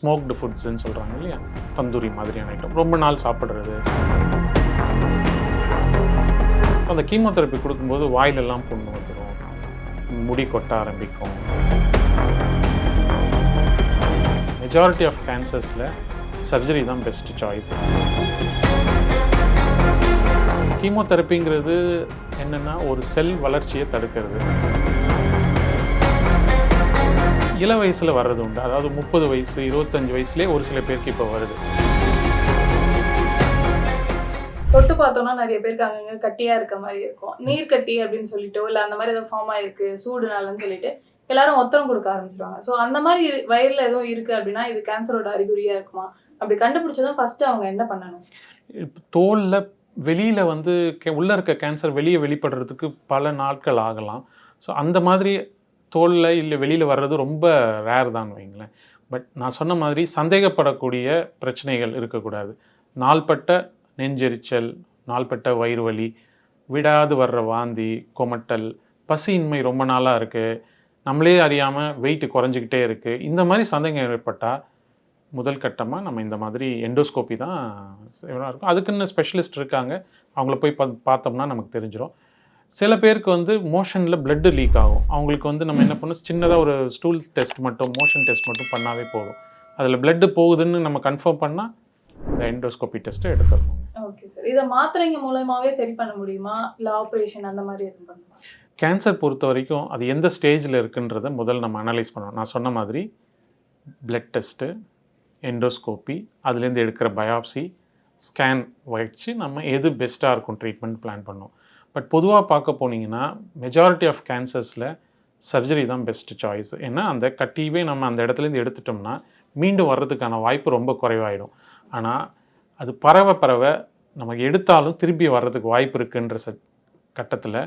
Smoked ஃபுட்ஸ்ன்னு சொல்கிறாங்க இல்லையா, தந்தூரி மாதிரியான ஐட்டம் ரொம்ப நாள் சாப்பிட்றது. அந்த கீமோதெரப்பி கொடுக்கும்போது வாயிலெல்லாம் புண்ணு வந்துடும், முடி கொட்ட ஆரம்பிக்கும். மெஜாரிட்டி ஆஃப் கேன்சர்ஸில் சர்ஜரி தான் பெஸ்ட் சாய்ஸ். கீமோதெரப்பிங்கிறது என்னென்னா ஒரு செல் வளர்ச்சியை தடுக்கிறது. இள வயசில் வர்றது உண்டு, அதாவது 30 வயசு 25 வயசுலேயே ஒரு சில பேருக்கு இப்போ வருது. தொட்டு பார்த்தோம்னா நிறைய பேருக்கு அங்கங்க கட்டியா இருக்க மாதிரி இருக்கும். நீர் கட்டி அப்படின்னு சொல்லிட்டோ இல்லை அந்த மாதிரி ஏதோ ஃபார்ம் ஆயிருக்கு சூடுனாலன்னு சொல்லிட்டு எல்லாரும் ஒத்தரம் கொடுக்க ஆரம்பிச்சிருவாங்க. ஸோ அந்த மாதிரி வயிறுல எதுவும் இருக்கு அப்படின்னா இது கேன்சரோட அறிகுறியா இருக்குமா? அப்படி கண்டுபிடிச்சதும் ஃபர்ஸ்ட் அவங்க என்ன பண்ணணும்? இப்போ தோலில் வெளியில் வந்து உள்ளே இருக்க கேன்சர் வெளியே வெளிப்படுறதுக்கு பல நாட்கள் ஆகலாம். ஸோ அந்த மாதிரி தோலில் இல்லை வெளியில் வர்றது ரொம்ப ரேர் தான் வைங்களேன். பட் நான் சொன்ன மாதிரி சந்தேகப்படக்கூடிய பிரச்சனைகள் இருக்கக்கூடாது. நாள்பட்ட நெஞ்செரிச்சல், நாள்பட்ட வயிறு வலி, விடாது வர்ற வாந்தி, கொமட்டல், பசியின்மை ரொம்ப நாளாக இருக்குது, நம்மளே அறியாமல் வெயிட் குறைஞ்சிக்கிட்டே இருக்குது, இந்த மாதிரி சந்தேகம் ஏற்பட்டால் முதல் கட்டமாக நம்ம இந்த மாதிரி எண்டோஸ்கோப்பி தான் இருக்கும். அதுக்குன்னு ஸ்பெஷலிஸ்ட் இருக்காங்க, அவங்கள போய் பார்த்தோம்னா நமக்கு தெரிஞ்சிடும். சில பேருக்கு வந்து மோஷனில் பிளட்டு லீக் ஆகும். அவங்களுக்கு வந்து நம்ம என்ன பண்ணணும், சின்னதாக ஒரு ஸ்டூல் டெஸ்ட் மட்டும், மோஷன் டெஸ்ட் மட்டும் பண்ணாவே போதும். அதில் பிளட்டு போகுதுன்னு நம்ம கன்ஃபார்ம் பண்ணால் இந்த எண்டோஸ்கோப்பி டெஸ்ட்டை எடுத்துடணும். ஓகே சார், இதை மாத்திரைங்க மூலமாகவே சரி பண்ண முடியுமா இல்லை ஆப்ரேஷன் அந்த மாதிரி எதுவும் பண்ணுமா? கேன்சர் பொறுத்த வரைக்கும் அது எந்த ஸ்டேஜில் இருக்குன்றதை முதல்ல நம்ம அனலைஸ் பண்ணணும். நான் சொன்ன மாதிரி பிளட் டெஸ்ட்டு, எண்டோஸ்கோப்பி, அதுலேருந்து எடுக்கிற பயாப்சி, ஸ்கேன் வச்சு நம்ம எது பெஸ்ட்டாக இருக்கும் ட்ரீட்மெண்ட் பிளான் பண்ணோம். பட் பொதுவாக பார்க்க போனீங்கன்னா மெஜாரிட்டி ஆஃப் கேன்சர்ஸில் சர்ஜரி தான் பெஸ்ட் சாய்ஸ். ஏன்னா அந்த கட்டியவே நம்ம அந்த இடத்துலேருந்து எடுத்துட்டோம்னா மீண்டும் வர்றதுக்கான வாய்ப்பு ரொம்ப குறைவாயிடும். ஆனால் அது பரவ நமக்கு எடுத்தாலும் திரும்பி வர்றதுக்கு வாய்ப்பு இருக்குன்ற கட்டத்தில்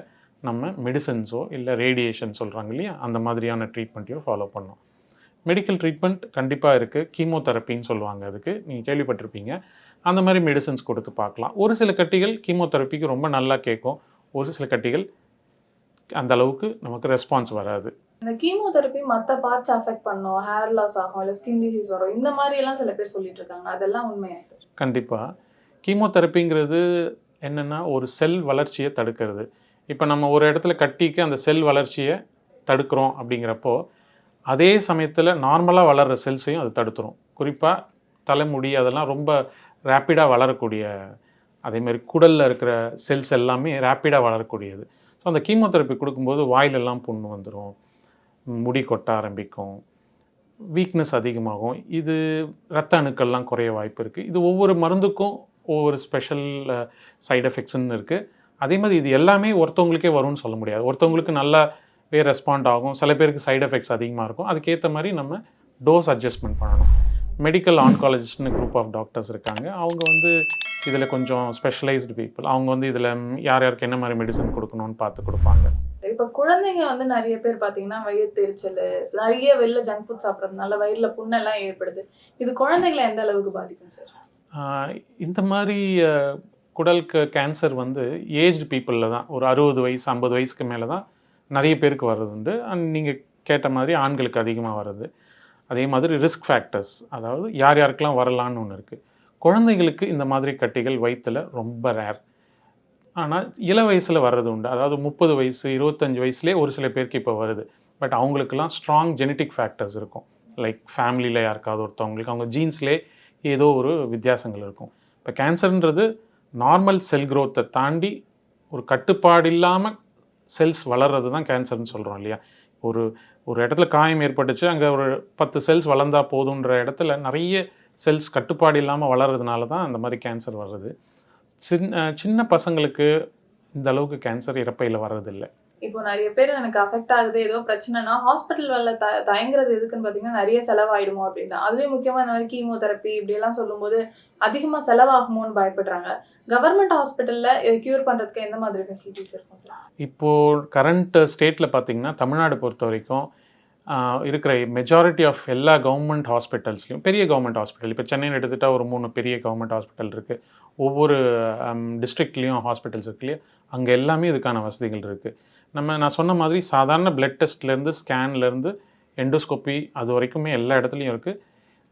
நம்ம மெடிசன்ஸோ இல்லை ரேடியேஷன் சொல்கிறாங்க இல்லையா, அந்த மாதிரியான ட்ரீட்மெண்ட்டையும் ஃபாலோ பண்ணோம். மெடிக்கல் ட்ரீட்மெண்ட் கண்டிப்பாக இருக்குது, கீமோதெரப்பின்னு சொல்லுவாங்க, அதுக்கு நீங்கள் கேள்விப்பட்டிருப்பீங்க. அந்த மாதிரி மெடிசன்ஸ் கொடுத்து பார்க்கலாம். ஒரு சில கட்டிகள் கீமோதெரப்பிக்கு ரொம்ப நல்லா கேட்கும், ஒரு சில கட்டிகள் அந்த அளவுக்கு நமக்கு ரெஸ்பான்ஸ் வராது. இந்த கீமோதெரப்பி மற்ற பார்ட்ஸ் அஃபெக்ட் பண்ணும், ஹேர் லாஸ் ஆகும், இல்லை ஸ்கின் டிசீஸ் வரும், இந்த மாதிரி எல்லாம் சில பேர் சொல்லிட்டு இருக்காங்க, அதெல்லாம் உண்மையா சார்? கண்டிப்பாக கீமோதெரப்பிங்கிறது என்னென்னா ஒரு செல் வளர்ச்சியை தடுக்கிறது. இப்போ நம்ம ஒரு இடத்துல கட்டிக்கு அந்த செல் வளர்ச்சியை தடுக்கிறோம் அப்படிங்கிறப்போ அதே சமயத்தில் நார்மலாக வளர்கிற செல்ஸையும் அது தடுத்துரும். குறிப்பாக தலைமுடி அதெல்லாம் ரொம்ப ரேப்பிடாக வளரக்கூடிய, அதேமாதிரி குடலில் இருக்கிற செல்ஸ் எல்லாமே ரேப்பிடாக வளரக்கூடியது. ஸோ அந்த கீமோதெரப்பி கொடுக்கும்போது வாயிலெல்லாம் புண்ணு வந்துடும், முடி கொட்ட ஆரம்பிக்கும், வீக்னஸ் அதிகமாகும், இது இரத்த அணுக்கள்லாம் குறைய வாய்ப்பு இருக்குது. இது ஒவ்வொரு மருந்துக்கும் ஒவ்வொரு ஸ்பெஷல் சைடு எஃபெக்ட்ஸ்ன்னு இருக்குது. அதே மாதிரி இது எல்லாமே ஒருத்தவங்களுக்கே வரும்னு சொல்ல முடியாது. ஒருத்தவங்களுக்கு நல்லாவே ரெஸ்பாண்ட் ஆகும், சில பேருக்கு சைடு எஃபெக்ட்ஸ் அதிகமாக இருக்கும். அதுக்கேற்ற மாதிரி நம்ம டோஸ் அட்ஜஸ்ட்மெண்ட் பண்ணணும். மெடிக்கல் ஆன்காலஜிஸ்ட்னு குரூப் ஆஃப் டாக்டர்ஸ் இருக்காங்க, அவங்க வந்து இதில் கொஞ்சம் ஸ்பெஷலைஸ்டு பீப்புள். அவங்க வந்து இதில் யார் யாருக்கு என்ன மாதிரி மெடிசன் கொடுக்கணும்னு பார்த்து கொடுப்பாங்க. இப்போ குழந்தைங்க வந்து நிறைய பேர் பார்த்தீங்கன்னா வயிறு எரிச்சல், நிறைய வெளில ஜங்க் ஃபுட் சாப்பிட்றதுனால வயிறுல புண்ணெல்லாம் ஏற்படுது. இது குழந்தைங்களை எந்த அளவுக்கு பாதிக்கும் சார்? இந்த மாதிரி குடலுக்கு கேன்சர் வந்து ஏஜ்டு பீப்புளில் தான், ஒரு 60 வயசு 50 வயசுக்கு மேலே தான் நிறைய பேருக்கு வர்றது உண்டு. நீங்கள் கேட்ட மாதிரி ஆண்களுக்கு அதிகமாக வர்றது. அதே மாதிரி ரிஸ்க் ஃபேக்டர்ஸ், அதாவது யார் யாருக்கெல்லாம் வரலான்னு ஒன்று இருக்குது. குழந்தைங்களுக்கு இந்த மாதிரி கட்டிகள் வயிற்றில் ரொம்ப ரேர், ஆனால் இள வயசில் வர்றது உண்டு, அதாவது 30 வயசு 25 வயசுலேயே ஒரு சில பேருக்கு இப்போ வருது. பட் அவங்களுக்கெல்லாம் ஸ்ட்ராங் ஜெனட்டிக் ஃபேக்டர்ஸ் இருக்கும், லைக் ஃபேமிலியில் யாருக்காவது ஒருத்தவங்களுக்கு அவங்க ஜீன்ஸ்லேயே ஏதோ ஒரு வித்தியாசங்கள் இருக்கும். இப்போ கேன்சர்ன்றது நார்மல் செல் க்ரோத்தை தாண்டி ஒரு கட்டுப்பாடு இல்லாமல் செல்ஸ் வளர்கிறது தான் கேன்சர்னு சொல்கிறோம் இல்லையா. ஒரு இடத்துல காயம் ஏற்பட்டுச்சு, அங்கே ஒரு 10 செல்ஸ் வளர்ந்தா போதுன்ற இடத்துல நிறைய செல்ஸ் கட்டுப்பாடு இல்லாமல் வளர்கிறதுனால தான் அந்த மாதிரி கேன்சர் வர்றது. சின்ன பசங்களுக்கு இந்த அளவுக்கு கேன்சர் இறப்பையில் வர்றதில்லை. இப்போ நிறைய பேர் எனக்கு அஃபெக்ட் ஆகுது, ஏதோ பிரச்சனைனா ஹாஸ்பிட்டல் வரல தயங்குறது எதுக்குன்னு பார்த்தீங்கன்னா நிறைய செலவாயிடுமோ அப்படின்னு. அதுலேயும் முக்கியமாக இந்த மாதிரி கீமோதெரப்பி இப்படியெல்லாம் சொல்லும்போது அதிகமாக செலவாகுமோன்னு பயப்படுறாங்க. கவர்மெண்ட் ஹாஸ்பிட்டலில் க்யூர் பண்ணுறதுக்கு எந்த மாதிரி ஃபெசிலிட்டிஸ் இருக்கும் சார்? இப்போது கரண்ட் ஸ்டேட்டில் பார்த்திங்கன்னா தமிழ்நாடு பொறுத்த வரைக்கும் இருக்கிற மெஜாரிட்டி ஆஃப் எல்லா கவர்மெண்ட் ஹாஸ்பிட்டல்ஸ்லையும், பெரிய கவர்மெண்ட் ஹாஸ்பிட்டல், இப்போ சென்னையில் எடுத்துகிட்டால் ஒரு 3 பெரிய கவர்மெண்ட் ஹாஸ்பிட்டல் இருக்குது, ஒவ்வொரு டிஸ்ட்ரிக்ட்லேயும் ஹாஸ்பிட்டல்ஸ் இருக்கு இல்லையா, அங்கே எல்லாமே இதுக்கான வசதிகள் இருக்குது. நான் சொன்ன மாதிரி சாதாரண பிளட் டெஸ்ட்லேருந்து ஸ்கேன்லேருந்து எண்டோஸ்கோப்பி அது வரைக்குமே எல்லா இடத்துலையும் இருக்குது.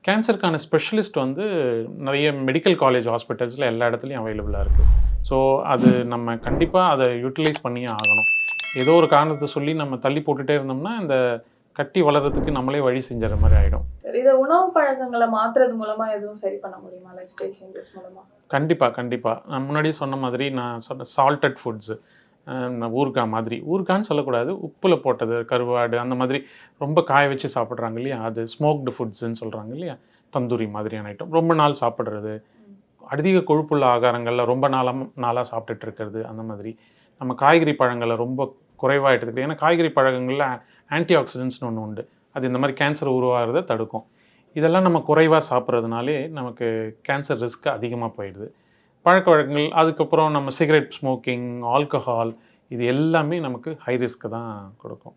கேன்சருக்கான ஸ்பெஷலிஸ்ட் வந்து நிறைய மெடிக்கல் காலேஜ் ஹாஸ்பிட்டல்ஸில் எல்லா இடத்துலையும் அவைலபிளாக இருக்குது. ஸோ அது நம்ம கண்டிப்பாக அதை யூட்டிலைஸ் பண்ணியே ஆகணும். ஏதோ ஒரு காரணத்தை சொல்லி நம்ம தள்ளி போட்டுகிட்டே இருந்தோம்னா இந்த கட்டி வளர்கிறதுக்கு நம்மளே வழி செஞ்சுற மாதிரி ஆகிடும். இதை உணவு பழக்கங்களை மாற்றுறது மூலமாக எதுவும் சரி பண்ண முடியுமா, லைஃப் ஸ்டைல் சேஞ்சஸ் மூலமாக? கண்டிப்பாக நான் முன்னாடியே சொன்ன மாதிரி நான் சொன்ன சால்டட் ஃபுட்ஸு, ஊறுகாய் மாதிரி, ஊறுகான்னு சொல்லக்கூடாது, உப்பில் போட்டது, கருவாடு அந்த மாதிரி ரொம்ப காய வச்சு சாப்பிட்றாங்க இல்லையா, அது ஸ்மோக்டு ஃபுட்ஸுன்னு சொல்கிறாங்க இல்லையா, தந்தூரி மாதிரியான ஐட்டம், ரொம்ப நாள் சாப்பிட்றது, அதிக கொழுப்புள்ள ஆகாரங்களில் ரொம்ப நாளாக சாப்பிட்டுட்டு இருக்கிறது, அந்த மாதிரி நம்ம காய்கறி பழங்களை ரொம்ப குறைவாக எடுத்துக்கிட்டு, ஏன்னா காய்கறி பழங்களில் ஆன்டி ஆக்சிடென்ட்ஸ்னு ஒன்று உண்டு, அது இந்த மாதிரி கேன்சர் உருவாகிறத தடுக்கும். இதெல்லாம் நம்ம குறைவாக சாப்பிட்றதுனாலே நமக்கு கேன்சர் ரிஸ்க் அதிகமாக போயிடுது. பழக்க வழக்கங்கள், அதுக்கப்புறம் நம்ம சிகரெட் ஸ்மோக்கிங், ஆல்கஹால், இது எல்லாமே நமக்கு ஹை ரிஸ்க்கு தான் கொடுக்கும்.